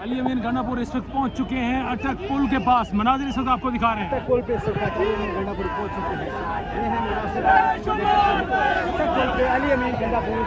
अली अमीन गंडापुर इस वक्त पहुंच चुके हैं अटक पुल के पास। मनाजिर इस वक्त आपको दिखा रहे हैं। अटक पुल पे इस वक्त अली अमीन गंडापुर पहुंच चुके हैं। ये है अटक पुल पे अली अमीन गंडापुर।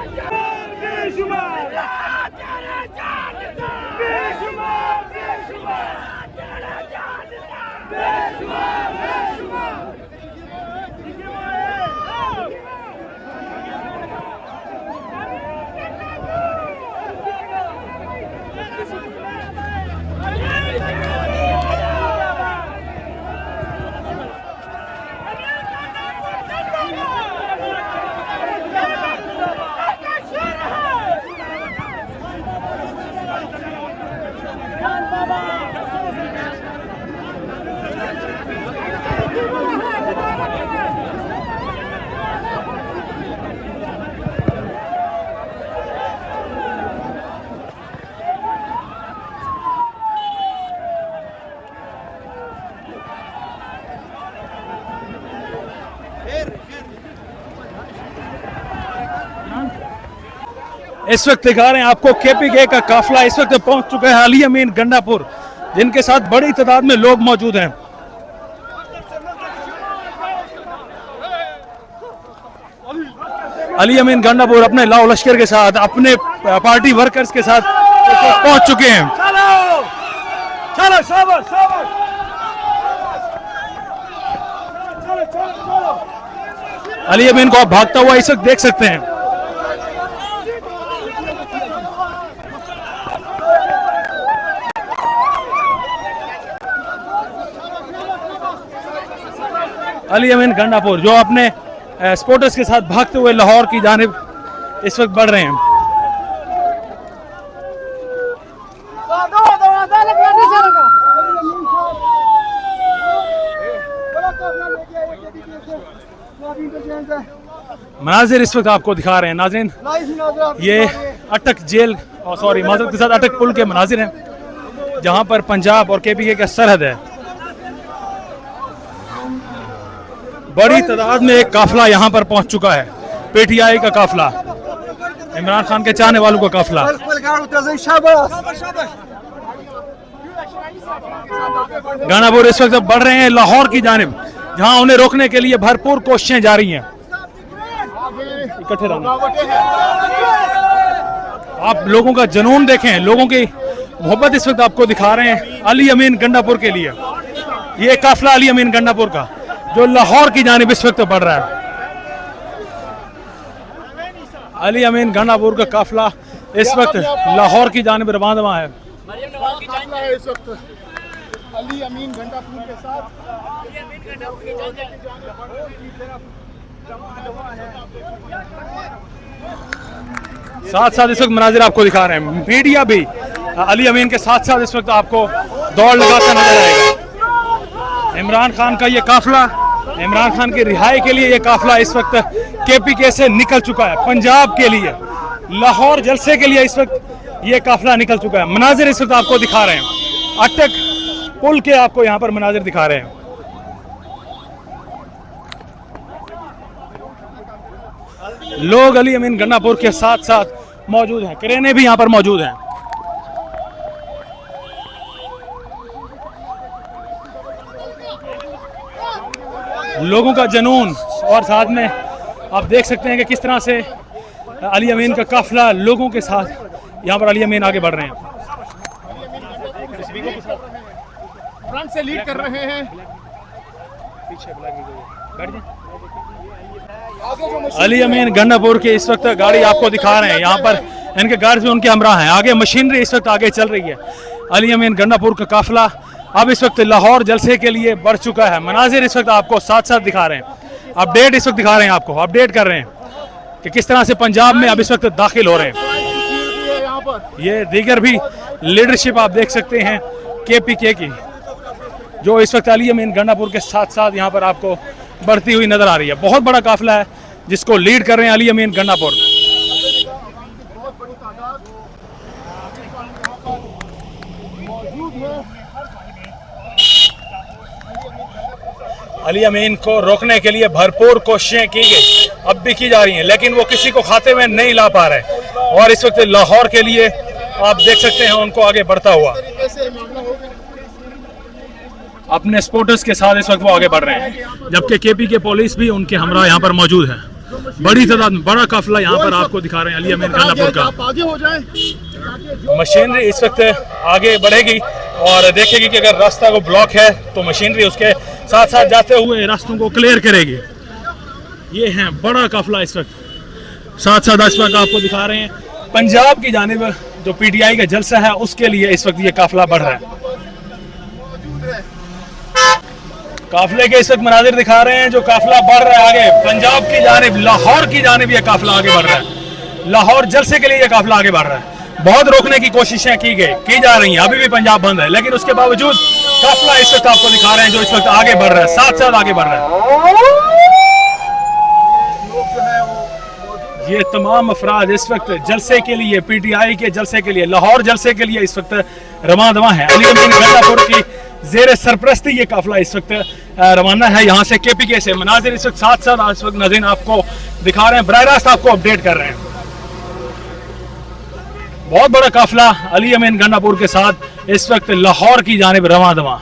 इस वक्त दिखा रहे हैं आपको केपीके का काफिला इस वक्त पहुंच चुका है अली अमीन गंडापुर, जिनके साथ बड़ी तादाद में लोग मौजूद हैं। अली अमीन गंडापुर अपने लाओ लश्कर के साथ, अपने पार्टी वर्कर्स के साथ पहुंच चुके हैं। चलो शाबाश शाबाश, अली अमीन को आप भागता हुआ इस वक्त देख सकते हैं। अली अमीन गंडापुर जो अपने सपोर्टर्स के साथ भागते हुए लाहौर की जानिब इस वक्त बढ़ रहे हैं। मनाजिर इस वक्त आपको दिखा रहे हैं नाज़रीन, ये अटक जेल और सॉरी माजरत के साथ अटक पुल के मनाजिर हैं, जहां पर पंजाब और केपीके का सरहद है। बड़ी तादाद में एक काफिला यहाँ पर पहुंच चुका है, पीटीआई का काफिला, इमरान खान के चाहने वालों का काफिला। गंडापुर इस वक्त बढ़ रहे हैं लाहौर की जानिब, जहां उन्हें रोकने के लिए भरपूर कोशिशें जारी हैं। इकट्ठे रहना, आप लोगों का जुनून देखें, लोगों की मोहब्बत इस वक्त आपको दिखा रहे हैं अली अमीन गंडापुर के लिए। ये काफिला अली अमीन गंडापुर का जो लाहौर की जानिब इस वक्त बढ़ रहा है। अली अमीन गंडापुर का काफिला इस वक्त लाहौर की जानिब रवाना है। इस वक्त अली अमीन गंडापुर के साथ साथ इस वक्त मनाजिर आपको दिखा रहे हैं। मीडिया भी अली अमीन के साथ साथ इस वक्त आपको दौड़ लगाता नजर आएगा। इमरान खान का ये काफिला, इमरान खान की रिहाई के लिए ये काफिला इस वक्त केपीके से निकल चुका है। पंजाब के लिए, लाहौर जलसे के लिए इस वक्त ये काफिला निकल चुका है। मनाजिर इस वक्त आपको दिखा रहे हैं, अटक पुल के आपको यहाँ पर मनाजिर दिखा रहे हैं। लोग अली अमीन गंडापुर के साथ साथ मौजूद हैं, क्रेनें भी यहाँ पर मौजूद हैं। लोगों का जुनून और साथ में आप देख सकते हैं कि किस तरह से अली अमीन का काफिला लोगों के साथ यहाँ पर अली अमीन आगे बढ़ रहे हैं। फ्रंट से लीड कर रहे हैं अली अमीन गंडापुर के इस वक्त गाड़ी आपको दिखा रहे हैं, यहाँ पर इनके गार्ड भी उनके हमरा हैं, आगे मशीनरी इस वक्त आगे चल रही है। अली अमीन गंडापुर का काफिला अब इस वक्त लाहौर जलसे के लिए बढ़ चुका है। मनाजिर इस वक्त आपको साथ साथ दिखा रहे हैं, अपडेट इस वक्त दिखा रहे हैं, आपको अपडेट कर रहे हैं कि किस तरह से पंजाब में अब इस वक्त दाखिल हो रहे हैं। ये दीगर भी लीडरशिप आप देख सकते हैं KPK की, जो इस वक्त अली अमीन गंडापुर के साथ साथ यहाँ पर आपको बढ़ती हुई नजर आ रही है। बहुत बड़ा काफिला है जिसको लीड कर रहे हैं अली अमीन गंडापुर। अली अमीन को रोकने के लिए भरपूर कोशिशें की गई, अब भी की जा रही हैं, लेकिन वो किसी को खाते में नहीं ला पा रहे। और इस वक्त लाहौर के लिए आप देख सकते हैं उनको आगे बढ़ता हुआ, अपने सपोर्टर्स के साथ इस वक्त वो आगे बढ़ रहे हैं, जबकि KPK पुलिस भी उनके हमरा यहाँ पर मौजूद है। बड़ी तादाद में बड़ा काफिला यहाँ पर आपको दिखा रहे हैं अली अमीन गंडापुर का। मशीनरी इस वक्त आगे बढ़ेगी और देखेगी कि अगर रास्ता को ब्लॉक है तो मशीनरी उसके साथ साथ जाते हुए रास्तों को क्लियर करेगी। ये है बड़ा काफिला इस वक्त साथ साथ इस वक्त आपको दिखा रहे हैं पंजाब की जानिब जो PTI का जलसा है उसके लिए इस वक्त ये काफिला बढ़ रहा है। काफिले के इस वक्त मनाजिर दिखा रहे हैं, जो काफिला बढ़ रहा है आगे पंजाब की जानिब, लाहौर की जानिब ये काफिला आगे बढ़ रहा है। लाहौर जलसे के लिए ये काफिला आगे बढ़ रहा है। बहुत रोकने की कोशिशें की जा रही हैं, अभी भी पंजाब बंद है, लेकिन उसके बावजूद काफिला इस वक्त आपको दिखा रहे हैं जो इस वक्त आगे बढ़ रहा है, साथ साथ आगे बढ़ रहा है। ये तमाम अफराद इस वक्त जलसे के लिए, PTI के जलसे के लिए, लाहौर जलसे के लिए इस वक्त रवां दवा है। अली अमीन गंडापुर की जेर सरपरस्ती ये काफिला इस वक्त रवाना है यहाँ से KPK से। मनाजिर इस वक्त साथ साथ इस वक्त नाज़रीन आपको दिखा रहे हैं, बराह रास्त आपको अपडेट कर रहे हैं। बहुत बड़ा काफिला अली अमीन गंडापुर के साथ इस वक्त लाहौर की जानिब रवां दवा।